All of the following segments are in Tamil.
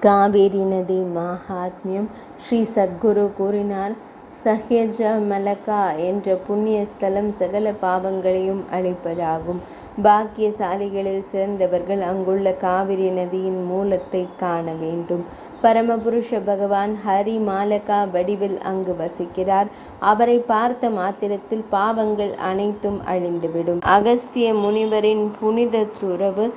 காவேரி நதி மகாத்மியம். ஸ்ரீ சத்குரு கூறினார், சஹ்யஜ மலகா என்ற புண்ணிய ஸ்தலம் சகல பாவங்களையும் அழிப்பதாகும். பாக்கியசாலிகளில் சிறந்தவர்கள் அங்குள்ள காவிரி நதியின் மூலத்தை காண வேண்டும். பரமபுருஷ பகவான் ஹரி மாலகா வடிவில் அங்கு வசிக்கிறார். அவரை பார்த்த மாத்திரத்தில் பாவங்கள் அனைத்தும் அழிந்துவிடும். அகஸ்திய முனிவரின் புனித துறவு,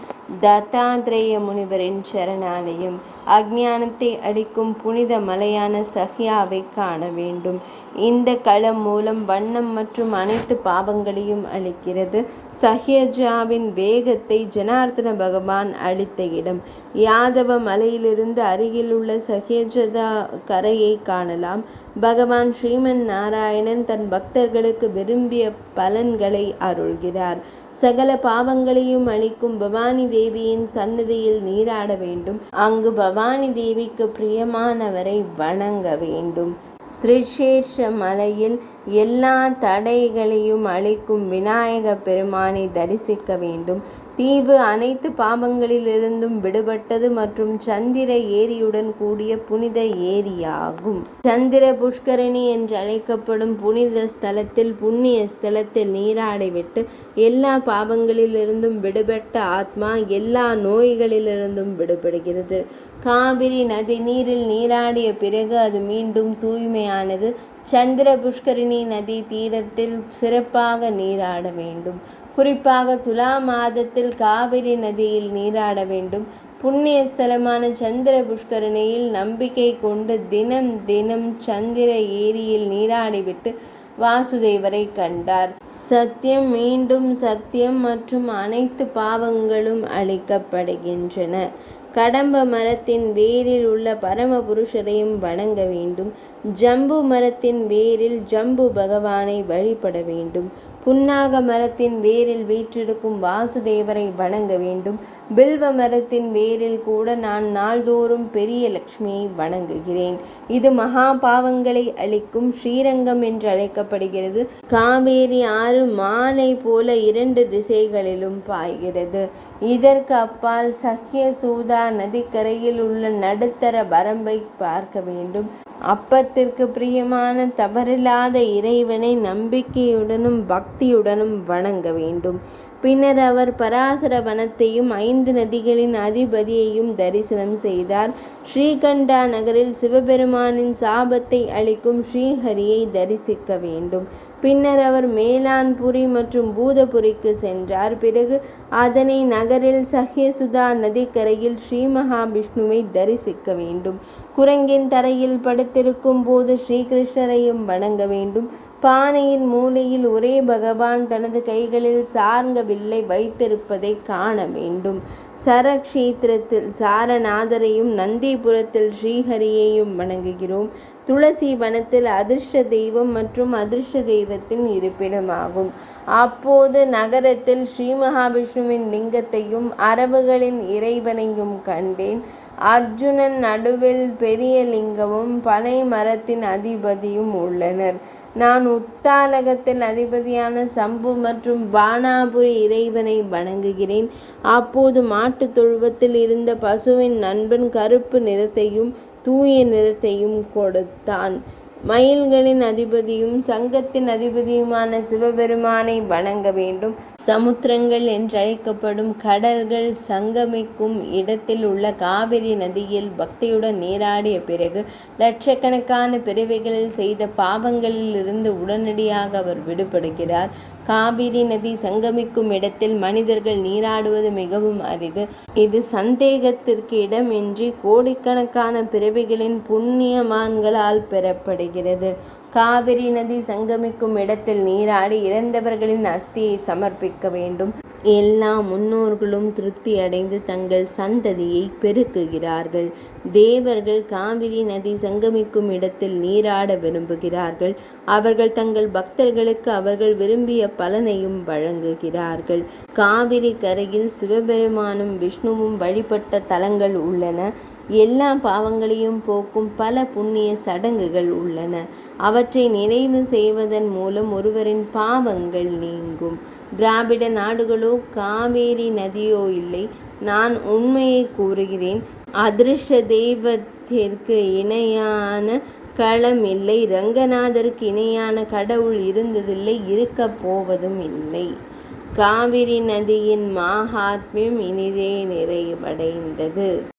தத்தாத்ரேய முனிவரின் சரணாலயம். அஞ்ஞானத்தை அடிக்கும் புனித மலையான சஹ்யாவை காண வேண்டும். இந்த களம் மூலம் வண்ணம் மற்றும் அனைத்து பாவங்களையும் அளிக்கிறது. சஹ்யஜாவின் வேகத்தை ஜனார்த்தன பகவான் அளித்த இடம். யாதவ மலையிலிருந்து அருகில் உள்ள சஹ்யஜதா கரையை காணலாம். பகவான் ஸ்ரீமன் நாராயணன் தன் பக்தர்களுக்கு விரும்பிய பலன்களை அருள்கிறார். சகல பாவங்களையும் அளிக்கும் பவானி தேவியின் சன்னதியில் நீராட வேண்டும். அங்கு பவானி தேவிக்கு பிரியமானவரை வணங்க வேண்டும். திரிசேஷ மலையில் எல்லா தடைகளையும் அளிக்கும் விநாயக பெருமானை தரிசிக்க வேண்டும். தீவு அனைத்து பாவங்களிலிருந்தும் விடுபட்டது மற்றும் சந்திர ஏரியுடன் கூடிய புனித ஏரியாகும். சந்திர புஷ்கரணி என்று அழைக்கப்படும் புனித ஸ்தலத்தில் புண்ணிய ஸ்தலத்தில் நீராடிவிட்டு எல்லா பாவங்களிலிருந்தும் விடுபட்ட ஆத்மா எல்லா நோய்களிலிருந்தும் விடுபடுகிறது. காவிரி நதி நீரில் நீராடிய பிறகு அது மீண்டும் தூய்மையானது. சந்திர புஷ்கரணி நதி தீரத்தில் சிறப்பாக நீராட வேண்டும். குறிப்பாக துலா மாதத்தில் காவிரி நதியில் நீராட வேண்டும். புண்ணிய ஸ்தலமான சந்திர புஷ்கரணியில் நம்பிக்கை கொண்டு தினம் தினம் சந்திர ஏரியில் நீராடிவிட்டு வாசுதேவரை கண்டார். சத்தியம் மீண்டும் சத்தியம் மற்றும் அனைத்து பாவங்களும் அழிக்கப்படுகின்றன. கடம்ப மரத்தின் வேரில் உள்ள பரமபுருஷரையும் வணங்க வேண்டும். ஜம்பு மரத்தின் வேரில் ஜம்பு பகவானை வழிபட வேண்டும். புன்னாக மரத்தின் வேரில் வீற்றிருக்கும் வாசுதேவரை வணங்க வேண்டும். பில்வ மரத்தின் வேரில் கூட நான் நாள்தோறும் பெரிய லட்சுமியை வணங்குகிறேன். இது மகா பாவங்களை அளிக்கும் ஸ்ரீரங்கம் என்று அழைக்கப்படுகிறது. காவேரி ஆறு மாலை போல 2 திசைகளிலும் பாய்கிறது. இதற்கு அப்பால் சஹ்யசூதா நதிக்கரையில் உள்ள நடுத்தர வரம்பை பார்க்க வேண்டும். அப்பத்திற்கு பிரியமான தவறில்லாத இறைவனை நம்பிக்கையுடனும் பக்தியுடனும் வணங்க வேண்டும். பின்னர் அவர் பராசர வனத்தையும் 5 நதிகளின் அதிபதியையும் தரிசனம் செய்தார். ஸ்ரீகண்டா நகரில் சிவபெருமானின் சாபத்தை அளிக்கும் ஸ்ரீஹரியை தரிசிக்க வேண்டும். பின்னர் அவர் மேலான்புரி மற்றும் பூதபுரிக்கு சென்றார். பிறகு அதனை நகரில் சஹ்யசுதா நதிக்கரையில் ஸ்ரீ மகாவிஷ்ணுவை தரிசிக்க வேண்டும். குரங்கின் தரையில் படுத்திருக்கும் போது ஸ்ரீகிருஷ்ணரையும் வணங்க வேண்டும். பானையின் மூலையில் ஒரே பகவான் தனது கைகளில் சார்ந்த வில்லை வைத்திருப்பதை காண வேண்டும். சரக்ஷேத்திரத்தில் சாரநாதரையும் நந்திபுரத்தில் ஸ்ரீஹரியையும் வணங்குகிறோம். துளசி வனத்தில் அதிர்ஷ்ட தெய்வம் மற்றும் அதிர்ஷ்ட தெய்வத்தின் இருப்பிடமாகும். அப்போது நகரத்தில் ஸ்ரீ மகாவிஷ்ணுவின் லிங்கத்தையும் அரபுகளின் இறைவனையும் கண்டேன். அர்ஜுனன் நடுவில் பெரிய லிங்கமும் பனை மரத்தின் அதிபதியும் உள்ளனர். நான் உத்தாலகத்தில் அதிபதியான சம்பு மற்றும் பானாபுரி இறைவனை வணங்குகிறேன். அப்போது மாட்டு தொழுவத்தில் இருந்த பசுவின் நண்பன் கருப்பு நிறத்தையும் தூய நிறத்தையும் கொடுத்தான். மயில்களின் அதிபதியும் சங்கத்தின் அதிபதியுமான சிவபெருமானை வணங்க வேண்டும். சமுத்திரங்கள் என்றழைக்கப்படும் கடல்கள் சங்கமிக்கும் இடத்தில் உள்ள காவிரி நதியில் பக்தியுடன் நீராடிய பிறகு லட்சக்கணக்கான பிறவிகளில் செய்த பாவங்களில் இருந்து உடனடியாக அவர் விடுபடுகிறார். காவிரி நதி சங்கமிக்கும் இடத்தில் மனிதர்கள் நீராடுவது மிகவும் அரிது. இது சந்தேகத்திற்கு இடமின்றி கோடிக்கணக்கான பிறவிகளின் புண்ணியவான்களால் பெறப்படுகிறது. காவிரி நதி சங்கமிக்கும் இடத்தில் நீராடி இறந்தவர்களின் அஸ்தியை சமர்ப்பிக்க வேண்டும். எல்லா முன்னோர்களும் திருப்தி அடைந்து தங்கள் சந்ததியை பெருக்குகிறார்கள். தேவர்கள் காவிரி நதி சங்கமிக்கும் இடத்தில் நீராட விரும்புகிறார்கள். அவர்கள் தங்கள் பக்தர்களுக்கு அவர்கள் விரும்பிய பலனையும் வழங்குகிறார்கள். காவிரி கரையில் சிவபெருமானும் விஷ்ணுவும் வழிபட்ட தலங்கள் உள்ளன. எல்லா பாவங்களையும் போக்கும் பல புண்ணிய சடங்குகள் உள்ளன. அவற்றை நிறைவு செய்வதன் மூலம் ஒருவரின் பாவங்கள் நீங்கும். திராவிட நாடுகளோ காவேரி நதியோ இல்லை. நான் உண்மையை கூறுகிறேன். அதிர்ஷ்ட தெய்வத்திற்கு இணையான களம் இல்லை. ரங்கநாதருக்கு இணையான கடவுள் இருந்ததில்லை, இருக்கப் போவதும் இல்லை. காவிரி நதியின் மகாத்மியம் இனிதே நிறைவடைந்தது.